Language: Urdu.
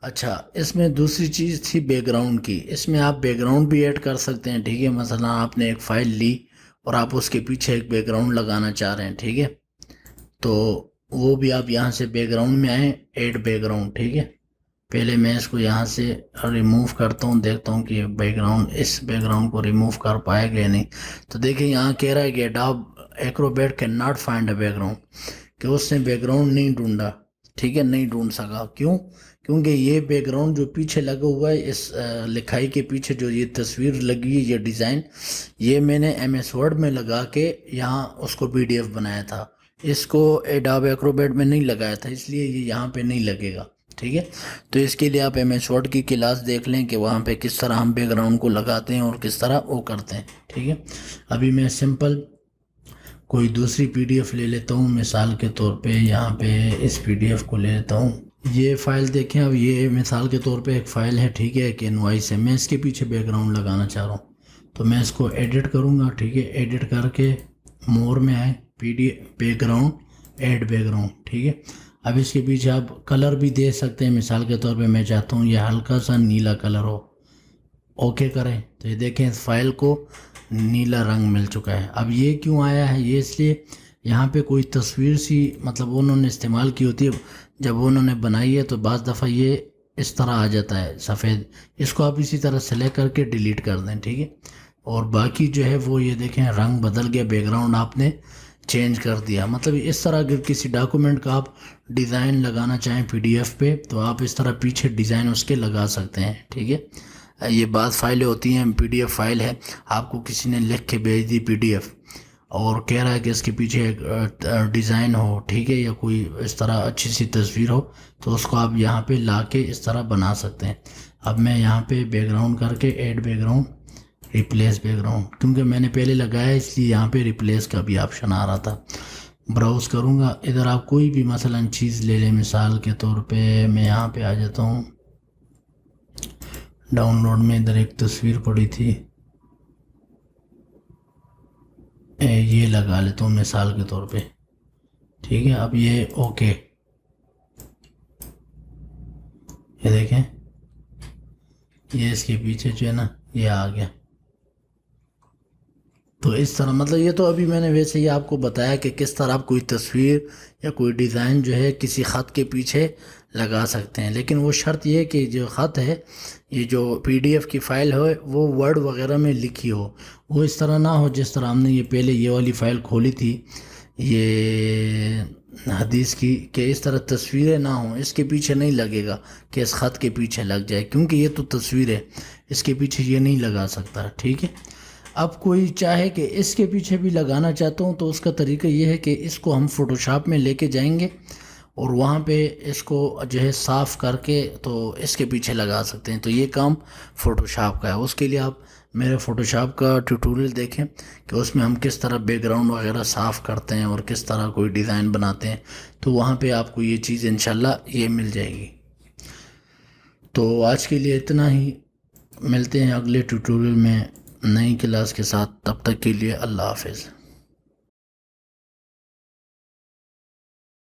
اچھا، اس میں دوسری چیز تھی بیک گراؤنڈ کی، اس میں آپ بیک گراؤنڈ بھی ایڈ کر سکتے ہیں، ٹھیک ہے؟ مثلا آپ نے ایک فائل لی اور آپ اس کے پیچھے ایک بیک گراؤنڈ لگانا چاہ رہے ہیں، ٹھیک ہے؟ تو وہ بھی آپ یہاں سے بیک گراؤنڈ میں آئیں، ایڈ بیک گراؤنڈ، ٹھیک ہے؟ پہلے میں اس کو یہاں سے ریموو کرتا ہوں، دیکھتا ہوں کہ بیک گراؤنڈ اس بیک گراؤنڈ کو ریموو کر پائے گا یا نہیں۔ تو دیکھیں یہاں کہہ رہا ہے کہ Adobe Acrobat cannot find a background, کہ اس نے بیک گراؤنڈ نہیں ڈھونڈا، ٹھیک ہے؟ نہیں ڈھونڈ سکا، کیوں؟ کیونکہ یہ بیک گراؤنڈ جو پیچھے لگا ہوا ہے، اس لکھائی کے پیچھے جو یہ تصویر لگی ہے، یہ ڈیزائن، یہ میں نے ایم ایس ورڈ میں لگا کے یہاں اس کو پی ڈی ایف بنایا تھا، اس کو ایڈوب ایکروبیٹ میں نہیں لگایا تھا، اس لیے یہ یہاں پہ نہیں لگے گا، ٹھیک ہے؟ تو اس کے لیے آپ ایم ایس ورڈ کی کلاس دیکھ لیں کہ وہاں پہ کس طرح ہم بیک گراؤنڈ کو لگاتے ہیں اور کس طرح وہ کرتے ہیں، ٹھیک ہے؟ ابھی میں سمپل کوئی دوسری پی ڈی ایف لے لیتا ہوں، مثال کے طور پہ یہاں پہ اس پی ڈی ایف کو لے لیتا ہوں۔ یہ فائل دیکھیں، اب یہ مثال کے طور پہ ایک فائل ہے، ٹھیک ہے؟ ایک انوائس ہے، میں اس کے پیچھے بیک گراؤنڈ لگانا چاہ رہا ہوں، تو میں اس کو ایڈٹ کروں گا، ٹھیک ہے؟ ایڈٹ کر کے مور میں آئے، P D background, add background, ٹھیک ہے؟ اب اس کے پیچھے آپ کلر بھی دے سکتے ہیں، مثال کے طور پہ میں چاہتا ہوں یہ ہلکا سا نیلا کلر ہو، اوکے کریں تو یہ دیکھیں اس فائل کو نیلا رنگ مل چکا ہے۔ اب یہ کیوں آیا ہے؟ یہ اس لیے یہاں پہ کوئی تصویر سی مطلب انہوں نے استعمال کی ہوتی ہے، جب انہوں نے بنائی ہے تو بعض دفعہ یہ اس طرح آ جاتا ہے سفید، اس کو آپ اسی طرح سلیکٹ کر کے ڈیلیٹ کر دیں، ٹھیک ہے؟ اور باقی جو ہے وہ یہ دیکھیں رنگ بدل گیا، بیک گراؤنڈ آپ نے چینج کر دیا۔ مطلب اس طرح اگر کسی ڈاکومنٹ کا آپ ڈیزائن لگانا چاہیں پی ڈی ایف پہ تو آپ اس طرح پیچھے ڈیزائن اس کے لگا سکتے ہیں، ٹھیک ہے؟ یہ بعض فائلیں ہوتی ہیں، پی ڈی ایف فائل ہے، آپ کو کسی نے لکھ کے بھیج دی پی ڈی ایف اور کہہ رہا ہے کہ اس کے پیچھے ایک ڈیزائن ہو، ٹھیک ہے؟ یا کوئی اس طرح اچھی سی تصویر ہو، تو اس کو آپ یہاں پہ لا کے اس طرح بنا سکتے ہیں۔ اب میں یہاں پہ بیک گراؤنڈ کر کے add background, replace background, کیونکہ میں نے پہلے لگایا اس لیے یہاں پہ ریپلیس کا بھی آپشن آ رہا تھا۔ براؤز کروں گا، ادھر آپ کوئی بھی مثلا چیز لے لیں، مثال کے طور پہ میں یہاں پہ آ جاتا ہوں، ڈاؤن لوڈ میں ادھر ایک تصویر پڑی تھی، یہ لگا لیتا ہوں مثال کے طور پہ، ٹھیک ہے؟ اب یہ اوکے، یہ دیکھیں یہ اس کے پیچھے جو ہے نا یہ آ گیا۔ تو اس طرح مطلب یہ تو ابھی میں نے ویسے ہی آپ کو بتایا کہ کس طرح آپ کوئی تصویر یا کوئی ڈیزائن جو ہے کسی خط کے پیچھے لگا سکتے ہیں، لیکن وہ شرط یہ ہے کہ جو خط ہے، یہ جو پی ڈی ایف کی فائل ہے وہ ورڈ وغیرہ میں لکھی ہو، وہ اس طرح نہ ہو جس طرح ہم نے یہ پہلے یہ والی فائل کھولی تھی یہ حدیث کی، کہ اس طرح تصویریں نہ ہوں، اس کے پیچھے نہیں لگے گا کہ اس خط کے پیچھے لگ جائے، کیونکہ یہ تو تصویر ہے، اس کے پیچھے یہ نہیں لگا سکتا، ٹھیک ہے؟ اب کوئی چاہے کہ اس کے پیچھے بھی لگانا چاہتا ہوں تو اس کا طریقہ یہ ہے کہ اس کو ہم فوٹو شاپ میں لے کے جائیں گے اور وہاں پہ اس کو جو ہے صاف کر کے تو اس کے پیچھے لگا سکتے ہیں، تو یہ کام فوٹو شاپ کا ہے۔ اس کے لیے آپ میرے فوٹو شاپ کا ٹیوٹوریل دیکھیں کہ اس میں ہم کس طرح بیک گراؤنڈ وغیرہ صاف کرتے ہیں اور کس طرح کوئی ڈیزائن بناتے ہیں، تو وہاں پہ آپ کو یہ چیز انشاءاللہ یہ مل جائے گی۔ تو آج کے لیے اتنا ہی، ملتے ہیں اگلے ٹیوٹوریل میں نئی کلاس کے ساتھ، تب تک کے لیے اللہ حافظ۔